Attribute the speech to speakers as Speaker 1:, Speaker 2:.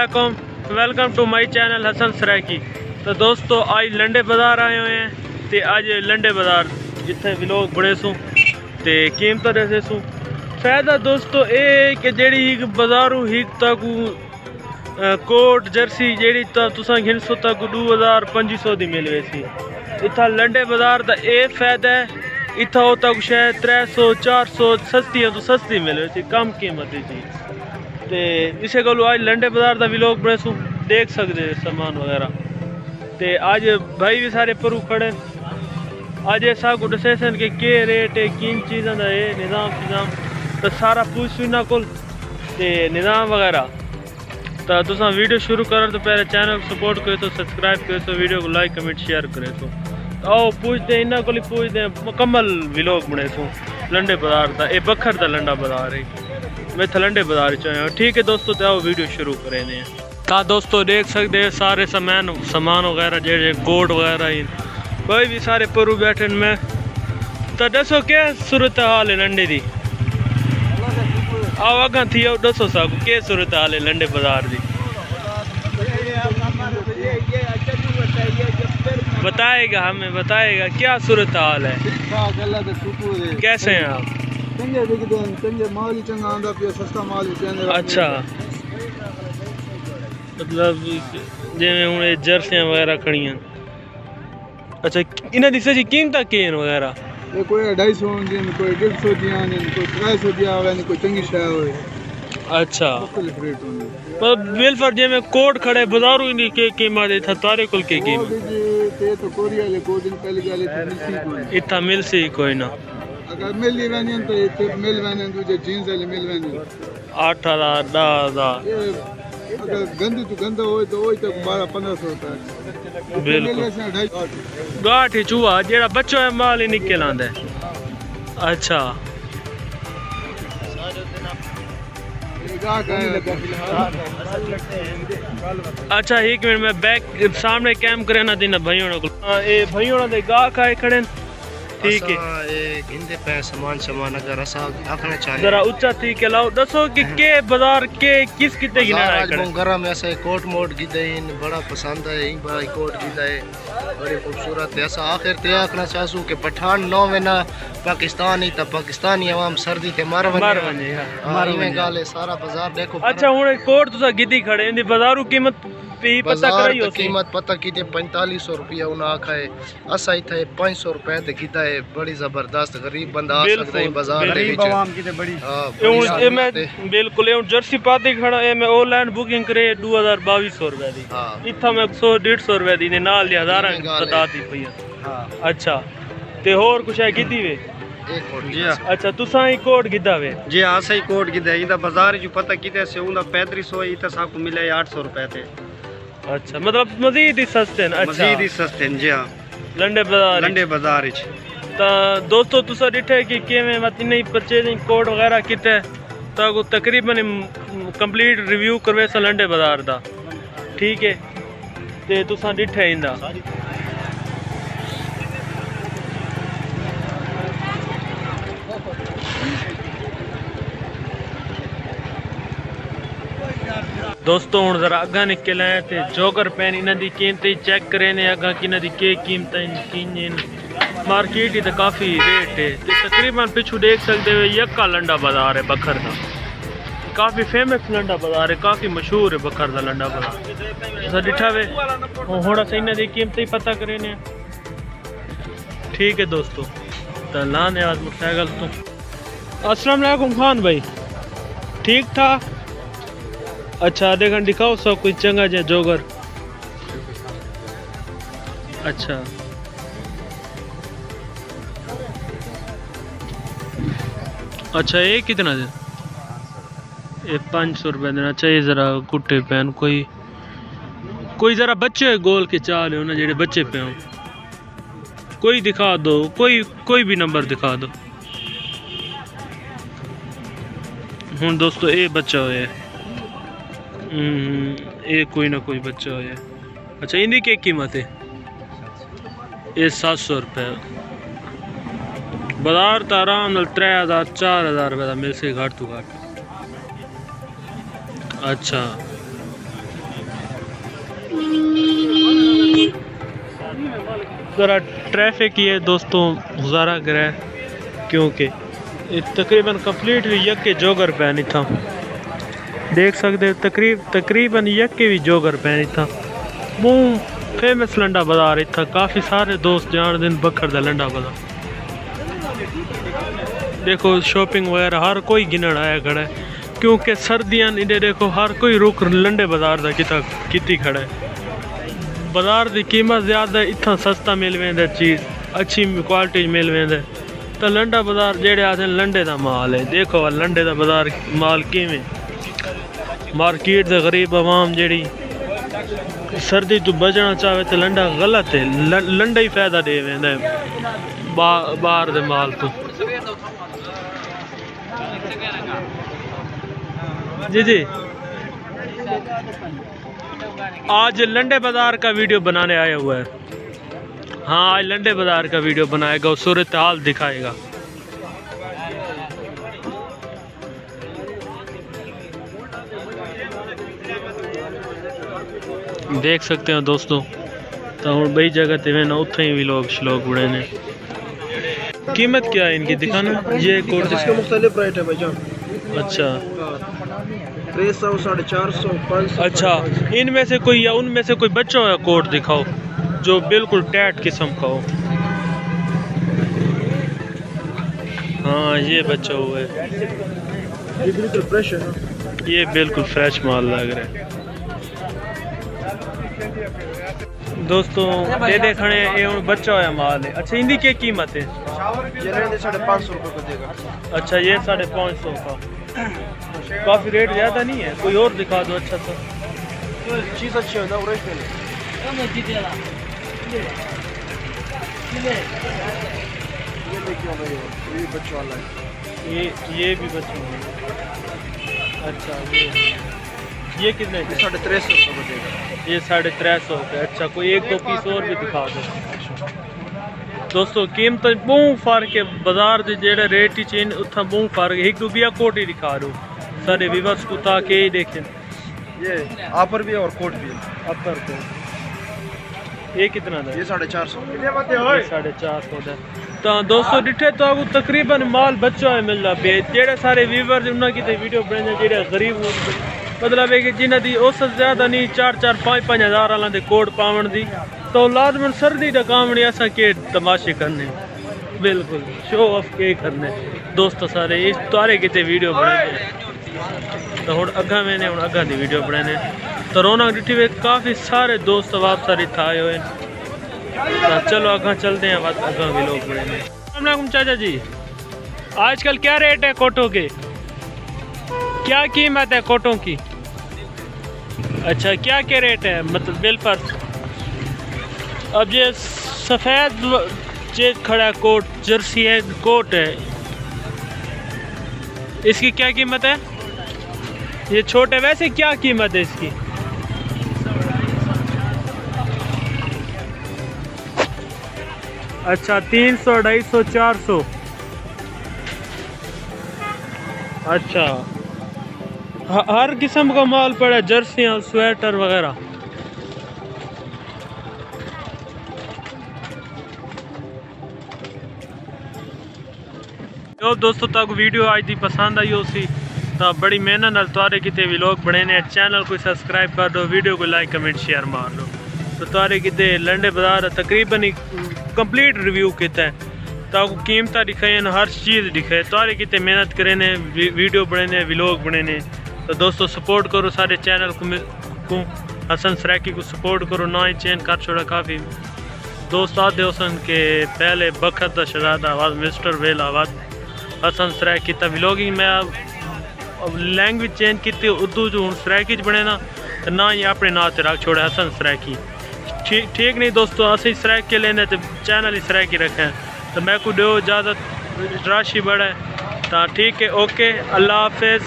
Speaker 1: वालेकुम, welcome to my channel Hasan Saraki. तो दोस्तों आज लंडे बाजार आए हुए हैं तो आज लंडे बाजार जिथे विलोग बने सू तो कीमत दसे सू। फायदा दोस्तों ये कि जी बाजारू हिक तक कोट जर्सी जी तुसा घिनसो तक 2500 की मिल वैसी। इतना लंडे बाजार का ये फायदा है, इतना हो तक शायद 300 400 सस्ती तो सस्ती मिल वैसी कम कीमत की चीज़। तो इसे को आज लंडे बाजार का विलोग बने सू देख सकते सामान वगैरह। तो आज भाई भी सारे परू खड़े आज सब कुछ दसे सन कि रेट है किन चीज़ों का ये निज़ाम तो सारा पूछ इन्होंने को निज़ाम वगैरह। तो तुम वीडियो शुरू करो तो पहले चैनल को सपोर्ट करो तो सब्सक्राइब करो तो वीडियो को लाइक कमेंट शेयर करे तो आओ पूछते इन्होंने को पूछते मुकम्मल विलोग बने सू लंडे बाजार का। ये बखर का लंडा बाजार है, मैं लंडे बाजार चाहे। ठीक है दोस्तों, तो आओ वीडियो शुरू करें। तो दोस्तों देख सकते हैं सारे सामान वगैरह जे कोट वगैरह कोई भी सारे परू बैठे में। तो दसो क्या सूरत हाल है लंडे की? आओ अगर थी आओ दसो साकू क्या सूरत हाल है लंडे बाजार की? बताएगा हमें, बताएगा क्या सूरत हाल है, कैसे हैं आप? अच्छा मतलब जिमें हूँ जर्सियां वगैरह खड़ी हैं। अच्छा इन्हें दिसे जी कीमत केन वगैरह?
Speaker 2: ये कोई 250 दिन, कोई 150 दिन, कोई 300 दिया होवे, कोई चंगी शाय होवे।
Speaker 1: अच्छा पर बिल पर जे में कोट खड़े बाजारू इनकी के कीमत है तारे कुल के कीमत
Speaker 2: ते तो कोरिया ले को दिन पहले गले तो मिलसी कोई
Speaker 1: इतना मिलसी कोई ना।
Speaker 2: अगर मिल वने तो ये मिल वने दूजे जींस वाले मिल वने
Speaker 1: 8000 10000।
Speaker 2: अगर गंदी तो गंदा हो तो वही तक 1200-1500 रुपए
Speaker 1: बिल्कुल गाठी चूहा जेड़ा बच्चों है माल ही निकल आंदा है। अच्छा अच्छा एक मिनट में बैक सामने कैम करे ना दिन भाइयों को ये भाइयों दे गाहक आए खड़े। ठीक है
Speaker 3: गिनते पे सामान अगर असा आखना चाहिए
Speaker 1: जरा ऊंचा थी के लाओ दसो कि के बाजार के किस किते गिना है
Speaker 3: आज गरम ऐसे कोट मोट गिदे इन बड़ा पसंद है इन भाई कोट गिदा है बड़ी खूबसूरत है। ऐसा आखिर ते आखना चाहूं कि पठान नो में ना पाकिस्तान ही तो पाकिस्तानी आवाम सर्दी ते मर वने मार में गाले सारा बाजार देखो।
Speaker 1: अच्छा हुन कोट तुसा गिदी खड़े इन बाजारू कीमत पे पता कराई हो?
Speaker 3: कीमत पता कीते 4500 रुपया उन आखा है असा इथे 500 रुपए ते गिदा है। बड़ी जबरदस्त गरीब बंदा आ सकदा है बाजार दे विच आवाम की ते बड़ी हां
Speaker 1: ए मैं बिल्कुल ए जर्सी पाती खड़ा ए मैं ऑनलाइन बुकिंग करे 2200 रुपए दी इथा मैं 100-150 रुपए दी ने नाल हजारां तादाद दी पई। हां अच्छा ते और कुछ है गिदी वे?
Speaker 3: जी
Speaker 1: अच्छा तुसा ही कोट गिदा वे?
Speaker 3: जी हां सही कोट गिदा इंदा बाजार जो पता कीते से उंदा 3500 इता साकू मिले 800 रुपए ते।
Speaker 1: अच्छा मतलब मजीद ही सस्ते हैं? अच्छा
Speaker 3: मजीद ही सस्ते हैं जी हां लंडे बाजार विच।
Speaker 1: तो दोस्तों तुसा डिठे कि किवें मत नहीं परचेजिंग कोड वगैरह किते तो तकरीबन कंप्लीट रिव्यू करवे स लंडे बाजार दा। ठीक है ते तुसा डिठे इंदा दोस्तों हूँ जरा अगा निकल आए तो जोगर पैन इन्हों की कीमत चेक करें ने अगा कि इन्हों की कीमत मार्केट ही तो काफ़ी रेट है। तो तकरीबन पिछू देख सकते हो यक्का लंडा बाजार है बखर का, काफ़ी फेमस लंडा बाजार है, काफ़ी मशहूर है बखर का लंडा बाजार डिठा वे हूँ अस इन्हों की कीमत ही पता करें ने। ठीक है दोस्तों तो लाने आज मोटरसाइकिल तो अस्सलाम वालेकुम खान भाई ठीक ठाक। अच्छा देखा दिखाओ सब कुछ चंगा जे जोगर। अच्छा अच्छा ये कितना दे? ये 500 रुपये देना चाहिए। जरा कुट्टे पैन कोई जरा बच्चे गोल के चाल हो ना जेडे बच्चे पे हो कोई दिखा दो, कोई भी नंबर दिखा दो। हूँ दोस्तों ये बच्चा हो ये कोई ना कोई बच्चा हो। अच्छा इनकी क्या कीमत है? ये 700 रुपये बाजार तो आराम 3000-4000 रुपये का मिल से घट तो घट। अच्छा ज़रा ट्रैफिक ही है दोस्तों गुजारा करा है, क्योंकि तकरीबन कंप्लीट भी यक के जोगर पैनी था, देख सकते हो तकरीबन यक के भी जोगर पैनी था। वो फेमस लंडा बाजार था, काफ़ी सारे दोस्त जान दिन बखर दा लंडा बाजार। देखो शॉपिंग वगैरह हर कोई गिनन आया खड़ा है, क्योंकि सर्दियां इन्हें देखो हर कोई रुक लंडे बाजार का किती खड़ा है। बाजार की कीमत ज़्यादा, इतना सस्ता मिल वेंदा चीज़, अच्छी क्वालिटी मिल वेंदा। तो लंडा बाजार जेड़े आते लंडे का माल है। देखो लंडे का बाजार माल किवें मार्केट से गरीब आवाम जेड़ी सर्दी तो बचना चाहे तो लंडा गलत है, लंडा ही फायदा दे वेंदा है बाहर दे माल तो। जी जी आज लंडे बाजार का वीडियो बनाने आया हुआ है। हाँ आज लंडे बाजार का वीडियो बनाएगा और सूरत हाल दिखाएगा। देख सकते हो दोस्तों, तो हम बई जगह ते ना उथे ही भी लोग श्लोक उड़े ने। कीमत क्या है इनकी दिखाना? ये कोट
Speaker 2: इसके मुख्तलिफ रेट है भाईजान।
Speaker 1: अच्छा
Speaker 2: 300, 450, 500।
Speaker 1: अच्छा इनमें से कोई या उनमें से कोई बच्चा हुआ कोट दिखाओ जो बिल्कुल टैट किस्म का हो। हाँ ये बच्चा हुआ है,
Speaker 2: ये बिल्कुल फ्रेश है,
Speaker 1: ये बिल्कुल फ्रेश माल लग रहा है दोस्तों। दे खड़े ये बच्चा हुआ माल है। अच्छा इनकी क्या कीमत है?
Speaker 2: ये 550 रुपये को देगा।
Speaker 1: अच्छा ये 550 का, काफ़ी रेट ज़्यादा नहीं है। कोई और दिखा दो अच्छा सा
Speaker 2: चीज़ अच्छी है ना, ओरिजिनल। ये देखिए भाई, ये बच्चों वाला है।
Speaker 1: ये भी बच्चों वाला। अच्छा ये कितने?
Speaker 2: 350 रुपये को देगा।
Speaker 1: ये 350 रुपये। अच्छा कोई एक दो पीस और भी दिखा दो दोस्तों। कीमत बहुत फर्क है बाजार के जेड़ा रेट ही चेंज उतना बहुत फर्क है। एक दो बिया कोट ही दिखा दो सारे व्यूअर्स को ताकि देखें।
Speaker 2: ये अपर भी है और कोट भी है।
Speaker 1: अपर कोट ये कितना था?
Speaker 2: ये 450।
Speaker 1: 450 का। तो दोस्तों डिठे तो आपको तकरीबन माल बच्चा है मिलता पे। जेड़े सारे व्यूअर्स उन्होंने की वीडियो बनाने जेड़े गरीब मतलब है कि जिन्हें दी औसत ज़्यादा नहीं 4-4, 5-5 हज़ार वालों के कोट पावन दी, तो लाजमन सर्दी का काम नहीं ऐसा के तमाशे करने, बिल्कुल शो ऑफ के करने दोस्तों सारे इस तारे कितने वीडियो बनाने। तो हम अगा मैंने हम अगा की वीडियो बनाने तो रौनक डिठी में काफ़ी सारे दोस्त वापस सारे थाए हुए। तो चलो अगा चलते हैं, बात अगा भी लोग बनाने। अस्सलाम चाचा जी, आजकल क्या रेट है कोटों के? क्या कीमत है कोटों की? अच्छा क्या क्या रेट है मतलब बिल पर? अब ये सफ़ेद चेक खड़ा कोट जर्सी है कोट है, इसकी क्या कीमत है? ये छोटे वैसे क्या कीमत है इसकी? अच्छा 300, 250, 400। अच्छा हर किस्म का माल पड़ा, जर्सियाँ स्वेटर वगैरह। जो दोस्तों तक वीडियो आज दी पसंद आई हो सी तो बड़ी मेहनत नाल तुआरे किते व्लॉग बने ने। चैनल को सब्सक्राइब कर दो, वीडियो को लाइक कमेंट शेयर मार दो। तो तुआरे किते लंडे बाजार तकरीबन ही कंप्लीट रिव्यू किया है, तो कीमत दिखाए हर चीज़ दिखाए। तुआरे किते मेहनत करे ने, वीडियो बने ने, व्लॉग बने ने। तो दोस्तों सपोर्ट करो सारे चैनल को हसन सराकी को सपोर्ट करो। ना ही चेंज कर छोड़ा काफ़ी दोस्त आते हसन के पहले बखत दा शहजादा आवाज़ मिस्टर वेल आवाज़ हसन सराकी था व्लॉगिंग में अब लैंग्वेज चेंज की उर्दू जो हूँ सराकी बने ना ही अपने ना ते रख छोड़े हसन सराकी। ठीक नहीं दोस्तों, असं सराक के लेने तो चैनल ही सराकी रखें। तो मैं को दो इजाज़त राशि बढ़े तो ठीक है। ओके अल्लाह हाफिज़।